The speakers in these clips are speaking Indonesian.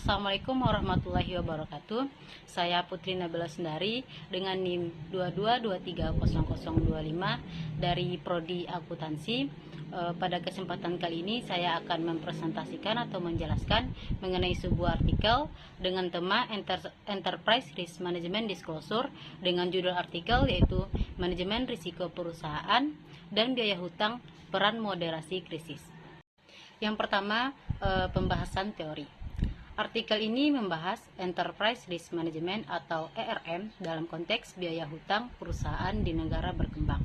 Assalamualaikum warahmatullahi wabarakatuh. Saya Putri Nabila Sendari dengan NIM 22230025 dari Prodi Akuntansi. Pada kesempatan kali ini saya akan mempresentasikan atau menjelaskan mengenai sebuah artikel dengan tema Enterprise Risk Management Disclosure dengan judul artikel yaitu Manajemen Risiko Perusahaan dan Biaya Hutang Peran Moderasi Krisis. Yang pertama, pembahasan teori. Artikel ini membahas Enterprise Risk Management atau ERM dalam konteks biaya hutang perusahaan di negara berkembang,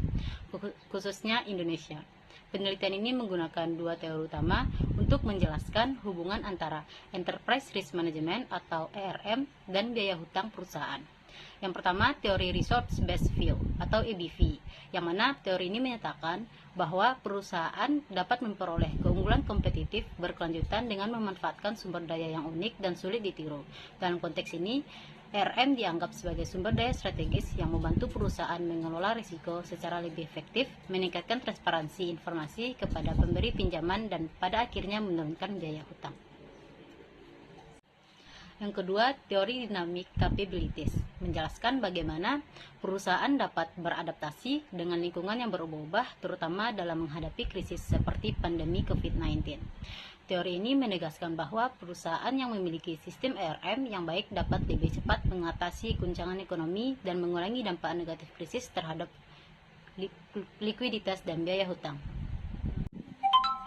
khususnya Indonesia. Penelitian ini menggunakan dua teori utama untuk menjelaskan hubungan antara Enterprise Risk Management atau ERM dan biaya hutang perusahaan. Yang pertama, teori Resource Based View atau EBV, yang mana teori ini menyatakan bahwa perusahaan dapat memperoleh keunggulan kompetitif berkelanjutan dengan memanfaatkan sumber daya yang unik dan sulit ditiru. Dalam konteks ini, ERM dianggap sebagai sumber daya strategis yang membantu perusahaan mengelola risiko secara lebih efektif, meningkatkan transparansi informasi kepada pemberi pinjaman, dan pada akhirnya menurunkan biaya hutang. Yang kedua, teori dynamic capabilities, menjelaskan bagaimana perusahaan dapat beradaptasi dengan lingkungan yang berubah-ubah, terutama dalam menghadapi krisis seperti pandemi COVID-19. Teori ini menegaskan bahwa perusahaan yang memiliki sistem ERM yang baik dapat lebih cepat mengatasi guncangan ekonomi dan mengurangi dampak negatif krisis terhadap likuiditas dan biaya hutang.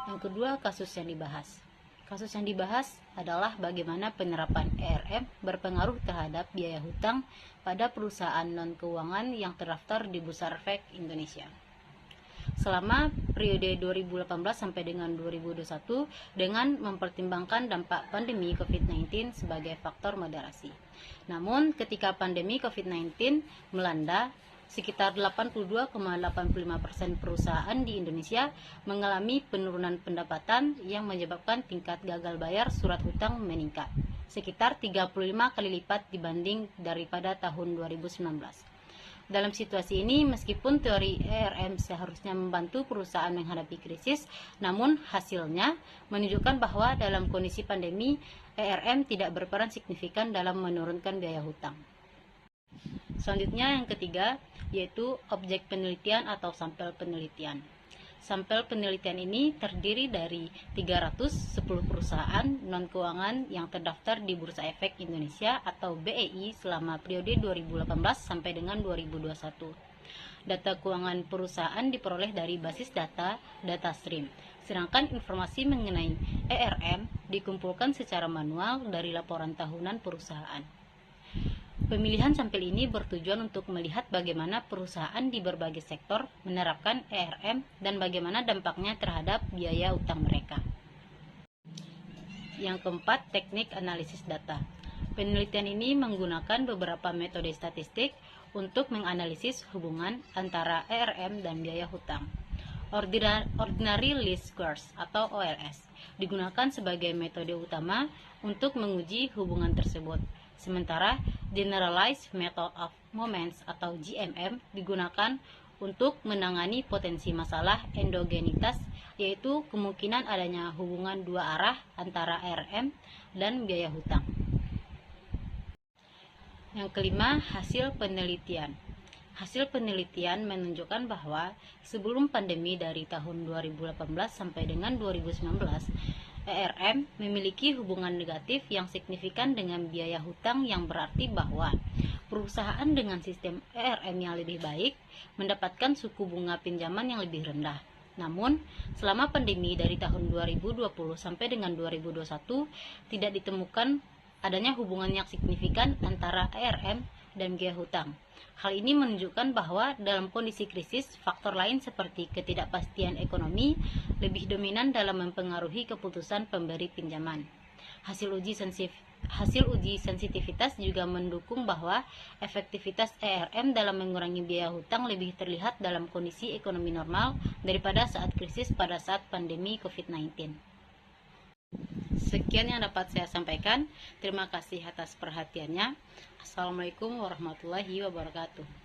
Yang kedua, kasus yang dibahas. Kasus yang dibahas adalah bagaimana penerapan ERM berpengaruh terhadap biaya hutang pada perusahaan non-keuangan yang terdaftar di Bursa Efek Indonesia. Selama periode 2018 sampai dengan 2021 dengan mempertimbangkan dampak pandemi COVID-19 sebagai faktor moderasi. Namun, ketika pandemi COVID-19 melanda, sekitar 82,85% perusahaan di Indonesia mengalami penurunan pendapatan yang menyebabkan tingkat gagal bayar surat hutang meningkat, sekitar 35 kali lipat dibanding daripada tahun 2019. Dalam situasi ini, meskipun teori ERM seharusnya membantu perusahaan menghadapi krisis, namun hasilnya menunjukkan bahwa dalam kondisi pandemi, ERM tidak berperan signifikan dalam menurunkan biaya hutang. Selanjutnya yang ketiga, yaitu objek penelitian atau sampel penelitian. Sampel penelitian ini terdiri dari 310 perusahaan non-keuangan yang terdaftar di Bursa Efek Indonesia atau BEI selama periode 2018 sampai dengan 2021. Data keuangan perusahaan diperoleh dari basis data DataStream, sedangkan informasi mengenai ERM dikumpulkan secara manual dari laporan tahunan perusahaan. Pemilihan sampel ini bertujuan untuk melihat bagaimana perusahaan di berbagai sektor menerapkan ERM dan bagaimana dampaknya terhadap biaya utang mereka. Yang keempat, teknik analisis data. Penelitian ini menggunakan beberapa metode statistik untuk menganalisis hubungan antara ERM dan biaya hutang. Ordinary Least Squares atau OLS digunakan sebagai metode utama untuk menguji hubungan tersebut. Sementara Generalized Method of Moments atau GMM digunakan untuk menangani potensi masalah endogenitas, yaitu kemungkinan adanya hubungan dua arah antara ERM dan biaya hutang. Yang kelima, hasil penelitian. Hasil penelitian menunjukkan bahwa sebelum pandemi dari tahun 2018 sampai dengan 2019, ERM memiliki hubungan negatif yang signifikan dengan biaya hutang, yang berarti bahwa perusahaan dengan sistem ERM yang lebih baik mendapatkan suku bunga pinjaman yang lebih rendah. Namun, selama pandemi dari tahun 2020 sampai dengan 2021 tidak ditemukan adanya hubungan yang signifikan antara ERM dan biaya hutang. Hal ini menunjukkan bahwa dalam kondisi krisis, faktor lain seperti ketidakpastian ekonomi lebih dominan dalam mempengaruhi keputusan pemberi pinjaman. Hasil uji sensitivitas juga mendukung bahwa efektivitas ERM dalam mengurangi biaya hutang lebih terlihat dalam kondisi ekonomi normal daripada saat krisis pada saat pandemi COVID-19. Sekian yang dapat saya sampaikan. Terima kasih atas perhatiannya. Assalamualaikum warahmatullahi wabarakatuh.